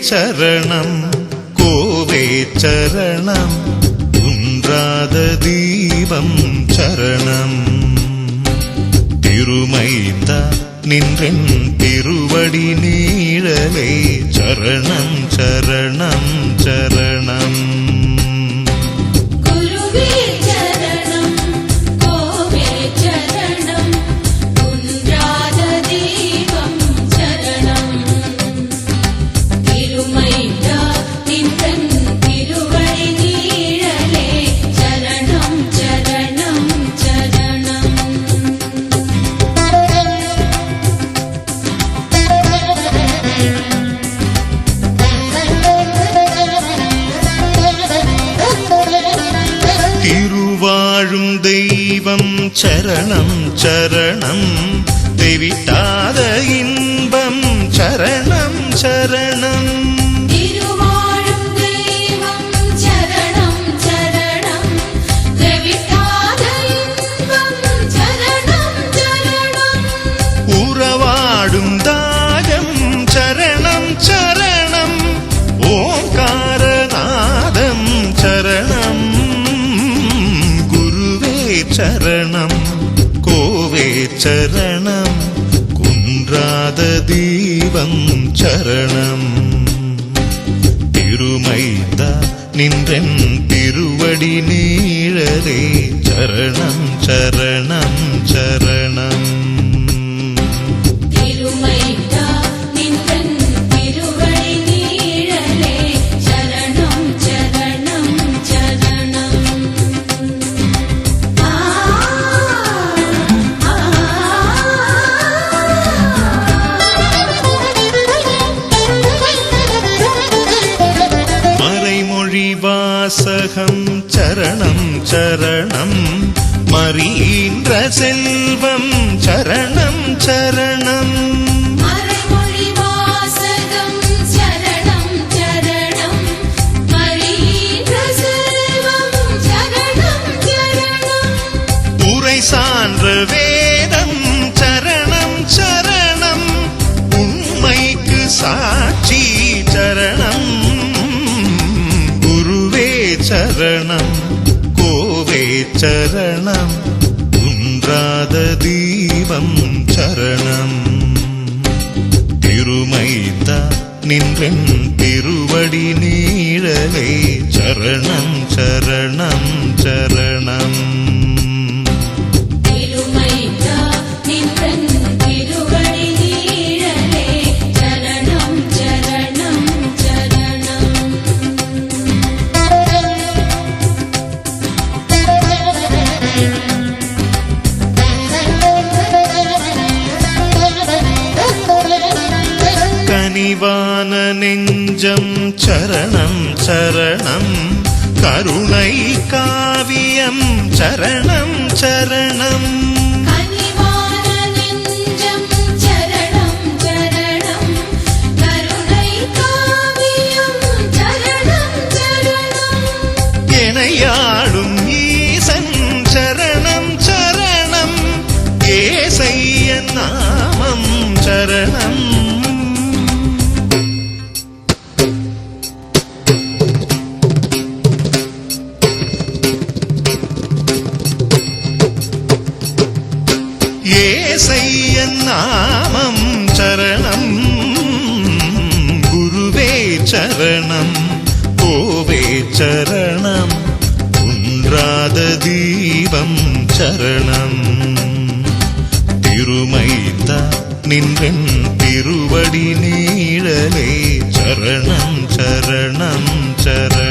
சரணம் கோவே சரணம் குன்றாத தீபம் சரணம் திருமைந்தா நின்றென் திருவடி நீழலே சரணம் சரணம் சரணம் வாழும் தெய்வம் சரணம் சரணம் தெவிட்டாத இன்பம் சரணம் சரணம் திருவாழும் தெய்வம் சரணம் சரணம் தெவிட்டாத இன்பம் சரணம் சரணம் உறவாடும் தாகம் சரணம் சரணம் ஓங்காரநாதம் சரணம் சரணம் கோவே சரணம் குன்றாத தீபம் சரணம் திருமைந்தா நின்றென் திருவடி நீழலே சரணம் சரணம் சரணம் வாசகம் சரணம் சரணம் மரீன்ற செல்வம் சரணம் சரணம் மறைமொழி வாசகம் சரணம் சரணம் மரீன்ற செல்வம் சரணம் சரணம் உரை சான்ற வேதம் சரணம் சரணம் உண்மைக்கு சாட்சி சரணம் சரணம் கோவே சரணம் குன்றாத தீபம் சரணம் திருமைந்தா நின்றென் திருவடி நீழலே சரணம் சரணம் சரணம் கனிவான நெஞ்சம் சரணம் சரணம் கருணை காவியம் சரணம் சரணம் கனிவான நெஞ்சம் சரணம் சரணம் கருணை காவியம் சரணம் சரணம் எனையாளும் ஈசன் சரணம் சரணம் ஏசையன் நாமம் சரணம் ஏசையன் நாமம் சரணம் குருவே சரணம் கோவே சரணம் குன்றாத தீபம் சரணம் திருமைந்தா நின்றென் திருவடி நீழலே சரணம் சரணம் சரணம்